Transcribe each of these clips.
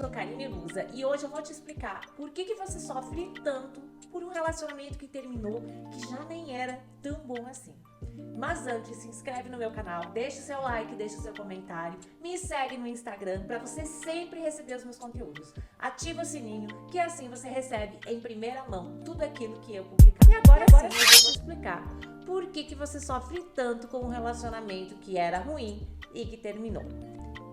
Sou Karine Luza e hoje eu vou te explicar por que você sofre tanto por um relacionamento que terminou, que já nem era tão bom assim. Mas antes, se inscreve no meu canal, deixa o seu like, deixa o seu comentário, me segue no Instagram para você sempre receber os meus conteúdos. Ativa o sininho, que assim você recebe em primeira mão tudo aquilo que eu publicar. E agora sim, eu vou te explicar por que você sofre tanto com um relacionamento que era ruim e que terminou.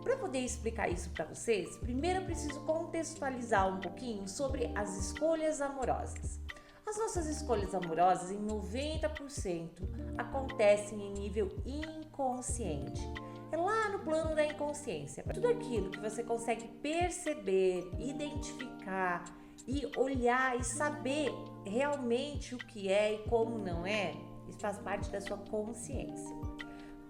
Para poder explicar isso para vocês, primeiro eu preciso contextualizar um pouquinho sobre as escolhas amorosas. As nossas escolhas amorosas, em 90%, acontecem em nível inconsciente. É lá no plano da inconsciência. Tudo aquilo que você consegue perceber, identificar e olhar e saber realmente o que é e como não é, isso faz parte da sua consciência.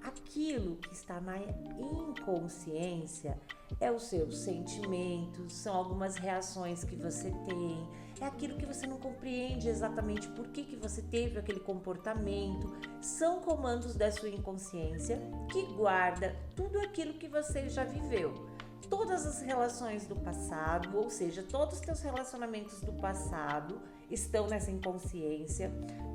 Aquilo que está na inconsciência é os seus sentimentos, são algumas reações que você tem, é aquilo que você não compreende exatamente por que você teve aquele comportamento, são comandos da sua inconsciência que guarda tudo aquilo que você já viveu. Todas as relações do passado, ou seja, todos os teus relacionamentos do passado estão nessa inconsciência,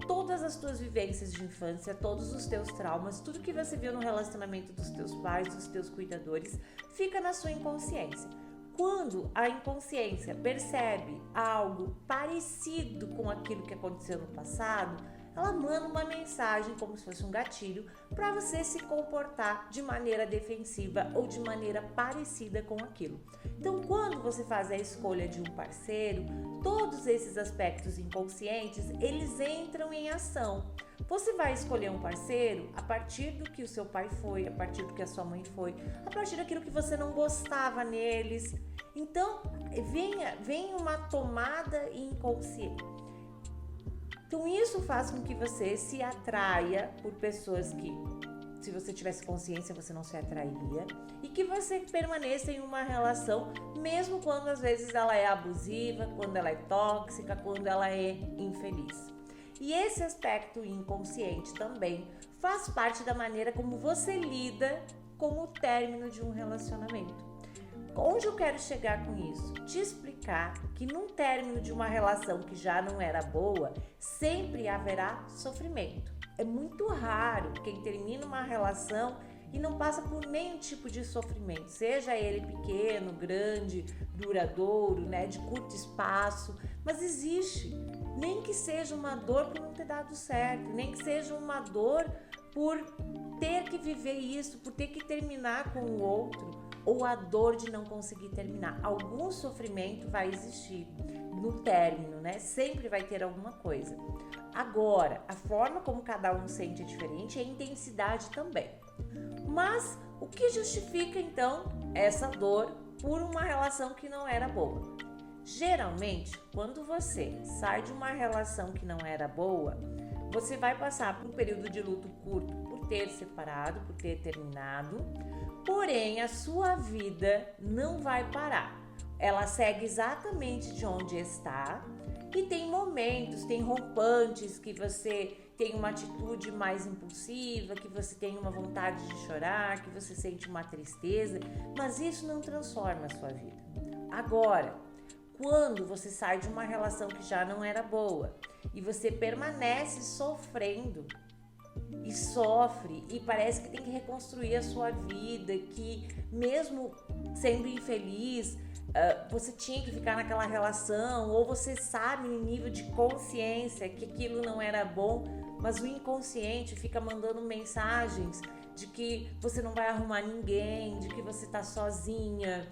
todas as tuas vivências de infância, todos os teus traumas, tudo que você viu no relacionamento dos teus pais, dos teus cuidadores, fica na sua inconsciência. Quando a inconsciência percebe algo parecido com aquilo que aconteceu no passado, ela manda uma mensagem como se fosse um gatilho para você se comportar de maneira defensiva ou de maneira parecida com aquilo. Então, quando você faz a escolha de um parceiro, todos esses aspectos inconscientes, eles entram em ação. Você vai escolher um parceiro a partir do que o seu pai foi, a partir do que a sua mãe foi, a partir daquilo que você não gostava neles. Então, vem uma tomada inconsciente. Então isso faz com que você se atraia por pessoas que, se você tivesse consciência, você não se atrairia, e que você permaneça em uma relação, mesmo quando às vezes ela é abusiva, quando ela é tóxica, quando ela é infeliz. E esse aspecto inconsciente também faz parte da maneira como você lida com o término de um relacionamento. Onde eu quero chegar com isso? Te explicar que num término de uma relação que já não era boa, sempre haverá sofrimento. É muito raro quem termina uma relação e não passa por nenhum tipo de sofrimento, seja ele pequeno, grande, duradouro, de curto espaço, mas existe. Nem que seja uma dor por não ter dado certo, nem que seja uma dor por ter que viver isso, por ter que terminar com o outro, ou a dor de não conseguir terminar. Algum sofrimento vai existir no término, Sempre vai ter alguma coisa. Agora, a forma como cada um sente é diferente, a intensidade também. Mas o que justifica então essa dor por uma relação que não era boa? Geralmente, quando você sai de uma relação que não era boa, você vai passar por um período de luto curto por ter separado, por ter terminado, porém a sua vida não vai parar. Ela segue exatamente de onde está e tem momentos, tem rompantes que você tem uma atitude mais impulsiva, que você tem uma vontade de chorar, que você sente uma tristeza, mas isso não transforma a sua vida. Agora, quando você sai de uma relação que já não era boa e você permanece sofrendo e sofre e parece que tem que reconstruir a sua vida, que mesmo sendo infeliz, você tinha que ficar naquela relação, ou você sabe no nível de consciência que aquilo não era bom, mas o inconsciente fica mandando mensagens de que você não vai arrumar ninguém, de que você tá sozinha,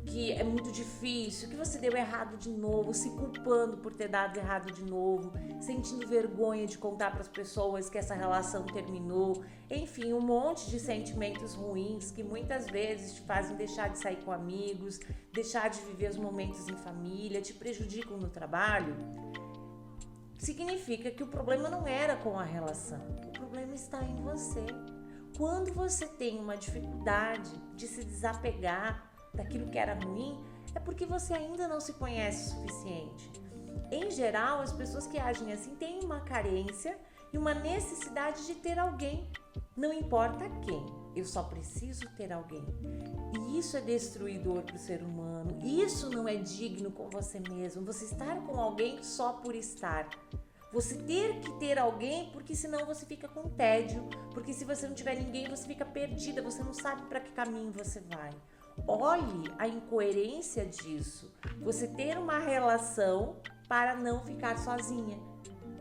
que é muito difícil, que você deu errado de novo, se culpando por ter dado errado de novo, sentindo vergonha de contar para as pessoas que essa relação terminou, enfim, um monte de sentimentos ruins que muitas vezes te fazem deixar de sair com amigos, deixar de viver os momentos em família, te prejudicam no trabalho. Significa que o problema não era com a relação, o problema está em você. Quando você tem uma dificuldade de se desapegar daquilo que era ruim, é porque você ainda não se conhece o suficiente. Em geral, as pessoas que agem assim têm uma carência e uma necessidade de ter alguém, não importa quem. Eu só preciso ter alguém. E isso é destruidor para o ser humano. Isso não é digno com você mesmo. Você estar com alguém só por estar. Você ter que ter alguém, porque senão você fica com tédio. Porque se você não tiver ninguém, você fica perdida. Você não sabe para que caminho você vai. Olhe a incoerência disso. Você ter uma relação para não ficar sozinha.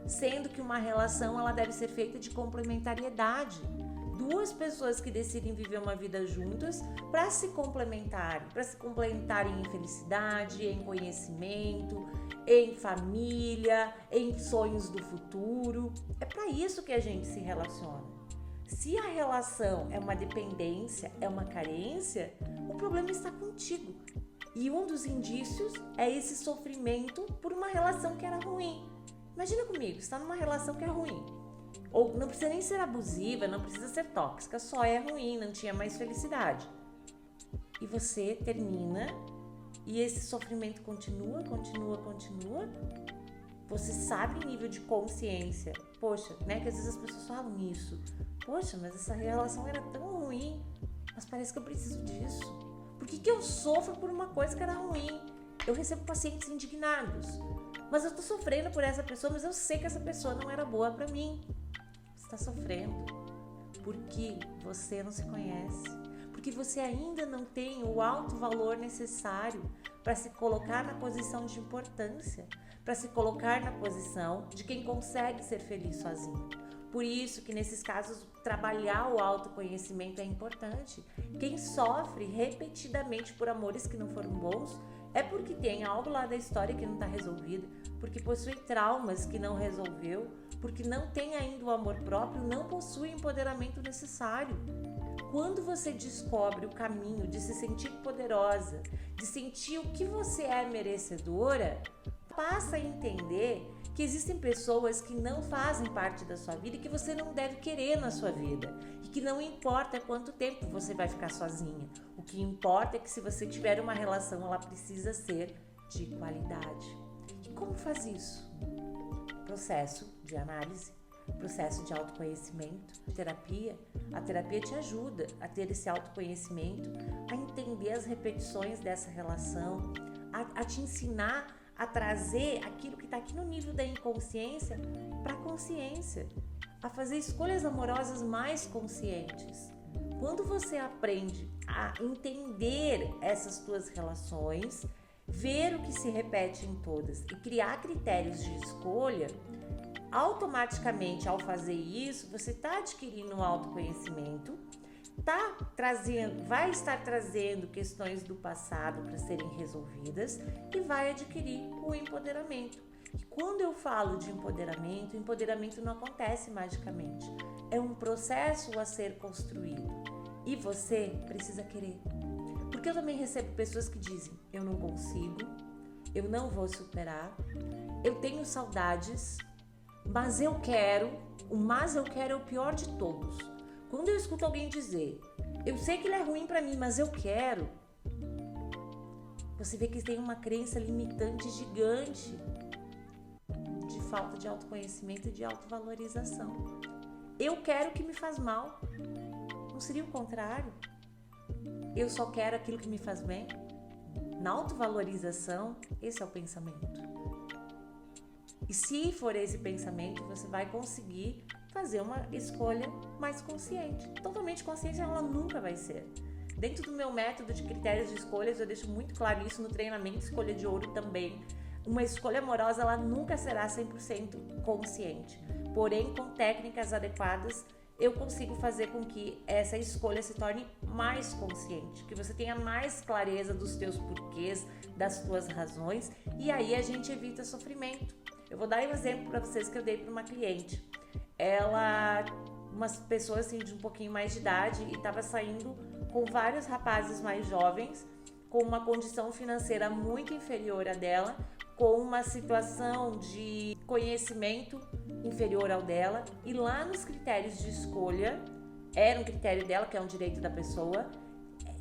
Sendo que uma relação ela deve ser feita de complementariedade. Duas pessoas que decidem viver uma vida juntas para se complementarem em felicidade, em conhecimento, em família, em sonhos do futuro. É para isso que a gente se relaciona. Se a relação é uma dependência, é uma carência, o problema está contigo. E um dos indícios é esse sofrimento por uma relação que era ruim. Imagina comigo, está numa relação que é ruim. Ou não precisa nem ser abusiva, não precisa ser tóxica, só é ruim, não tinha mais felicidade. E você termina e esse sofrimento continua. Você sabe o nível de consciência. Poxa, né? Que às vezes as pessoas falam isso. Poxa, mas essa relação era tão ruim, mas parece que eu preciso disso. Por que eu sofro por uma coisa que era ruim? Eu recebo pacientes indignados. Mas eu tô sofrendo por essa pessoa, mas eu sei que essa pessoa não era boa pra mim. Você tá sofrendo porque você não se conhece, porque você ainda não tem o alto valor necessário para se colocar na posição de importância, para se colocar na posição de quem consegue ser feliz sozinho. Por isso que nesses casos trabalhar o autoconhecimento é importante. Quem sofre repetidamente por amores que não foram bons é porque tem algo lá da história que não está resolvido, porque possui traumas que não resolveu, porque não tem ainda o amor próprio, não possui o empoderamento necessário. Quando você descobre o caminho de se sentir poderosa, de sentir o que você é merecedora, passa a entender que existem pessoas que não fazem parte da sua vida e que você não deve querer na sua vida. E que não importa quanto tempo você vai ficar sozinha. O que importa é que se você tiver uma relação, ela precisa ser de qualidade. E como faz isso? Processo de análise, processo de autoconhecimento, terapia. A terapia te ajuda a ter esse autoconhecimento, a entender as repetições dessa relação, a te ensinar a trazer aquilo que está aqui no nível da inconsciência para a consciência, a fazer escolhas amorosas mais conscientes. Quando você aprende a entender essas tuas relações, ver o que se repete em todas e criar critérios de escolha, automaticamente ao fazer isso, você está adquirindo um autoconhecimento, vai estar trazendo questões do passado para serem resolvidas e vai adquirir o empoderamento. E quando eu falo de empoderamento, o empoderamento não acontece magicamente. É um processo a ser construído e você precisa querer. Porque eu também recebo pessoas que dizem: eu não consigo, eu não vou superar, eu tenho saudades, mas eu quero. O mas eu quero é o pior de todos. Quando eu escuto alguém dizer: eu sei que ele é ruim pra mim, mas eu quero, você vê que tem uma crença limitante gigante de falta de autoconhecimento e de autovalorização. Eu quero o que me faz mal. Não seria o contrário? Eu só quero aquilo que me faz bem? Na autovalorização, esse é o pensamento. E se for esse pensamento, você vai conseguir fazer uma escolha mais consciente. Totalmente consciente ela nunca vai ser. Dentro do meu método de critérios de escolhas, eu deixo muito claro isso no treinamento Escolha de Ouro também. Uma escolha amorosa, ela nunca será 100% consciente. Porém, com técnicas adequadas, eu consigo fazer com que essa escolha se torne mais consciente, que você tenha mais clareza dos teus porquês, das tuas razões, e aí a gente evita sofrimento. Eu vou dar um exemplo para vocês que eu dei para uma cliente. Umas pessoas assim de um pouquinho mais de idade, e estava saindo com vários rapazes mais jovens, com uma condição financeira muito inferior à dela, com uma situação de conhecimento inferior ao dela, e lá nos critérios de escolha, era um critério dela, que é um direito da pessoa,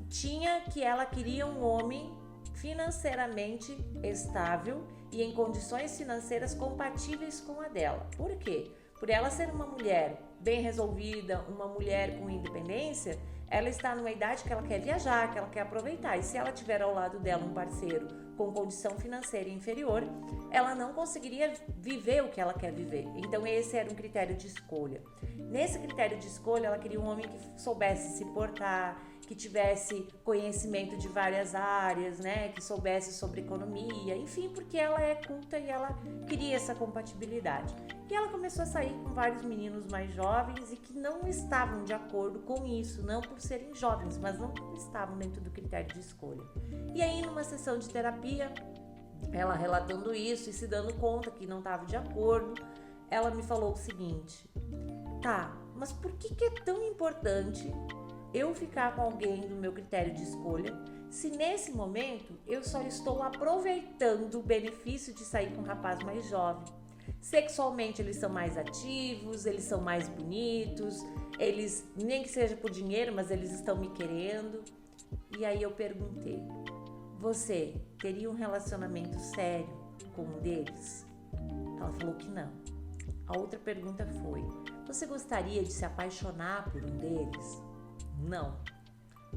tinha que ela queria um homem financeiramente estável e em condições financeiras compatíveis com a dela. Por quê? Por ela ser uma mulher bem resolvida, uma mulher com independência, ela está numa idade que ela quer viajar, que ela quer aproveitar. E se ela tiver ao lado dela um parceiro com condição financeira inferior, ela não conseguiria viver o que ela quer viver. Então esse era um critério de escolha. Nesse critério de escolha, ela queria um homem que soubesse se portar, que tivesse conhecimento de várias áreas, né, que soubesse sobre economia, enfim, porque ela é culta e ela queria essa compatibilidade. E ela começou a sair com vários meninos mais jovens e que não estavam de acordo com isso, não por serem jovens, mas não estavam dentro do critério de escolha. E aí, numa sessão de terapia, ela relatando isso e se dando conta que não estava de acordo, ela me falou o seguinte: tá, mas por que é tão importante eu ficar com alguém do meu critério de escolha, se nesse momento eu só estou aproveitando o benefício de sair com um rapaz mais jovem? Sexualmente eles são mais ativos, eles são mais bonitos, eles, nem que seja por dinheiro, mas eles estão me querendo. E aí eu perguntei: você teria um relacionamento sério com um deles? Ela falou que não. A outra pergunta foi: você gostaria de se apaixonar por um deles? Não.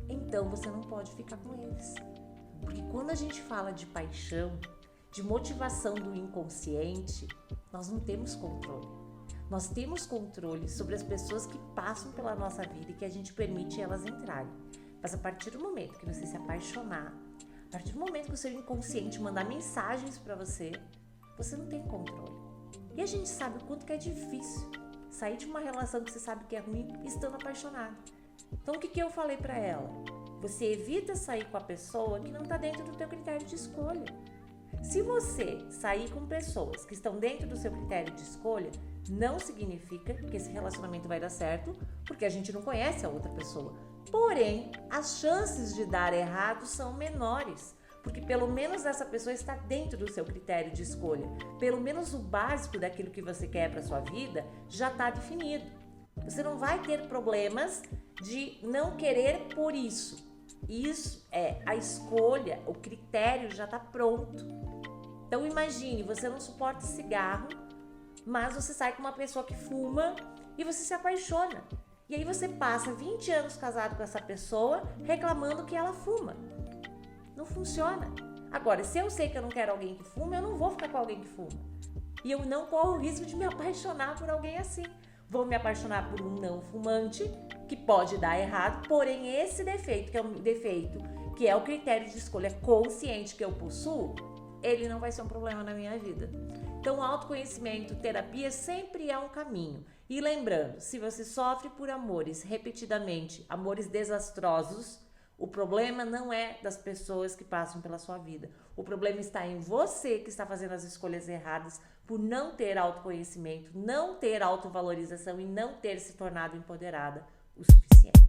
Então você não pode ficar com eles. Porque quando a gente fala de paixão, de motivação do inconsciente, nós não temos controle. Nós temos controle sobre as pessoas que passam pela nossa vida e que a gente permite elas entrarem. Mas a partir do momento que você se apaixonar, a partir do momento que o seu inconsciente mandar mensagens para você, você não tem controle. E a gente sabe o quanto que é difícil sair de uma relação que você sabe que é ruim estando apaixonado. Então o que eu falei para ela? Você evita sair com a pessoa que não está dentro do teu critério de escolha. Se você sair com pessoas que estão dentro do seu critério de escolha, não significa que esse relacionamento vai dar certo, porque a gente não conhece a outra pessoa. Porém, as chances de dar errado são menores, porque pelo menos essa pessoa está dentro do seu critério de escolha. Pelo menos o básico daquilo que você quer para sua vida já está definido. Você não vai ter problemas de não querer por isso. Isso é a escolha, o critério já está pronto. Então imagine, você não suporta cigarro, mas você sai com uma pessoa que fuma e você se apaixona. E aí você passa 20 anos casado com essa pessoa reclamando que ela fuma. Não funciona. Agora, se eu sei que eu não quero alguém que fuma, eu não vou ficar com alguém que fuma. E eu não corro o risco de me apaixonar por alguém assim. Vou me apaixonar por um não fumante, que pode dar errado, porém esse defeito, que é um defeito, que é o critério de escolha consciente que eu possuo, ele não vai ser um problema na minha vida. Então, autoconhecimento, terapia sempre é um caminho. E lembrando, se você sofre por amores repetidamente, amores desastrosos, o problema não é das pessoas que passam pela sua vida. O problema está em você que está fazendo as escolhas erradas por não ter autoconhecimento, não ter autovalorização e não ter se tornado empoderada o suficiente.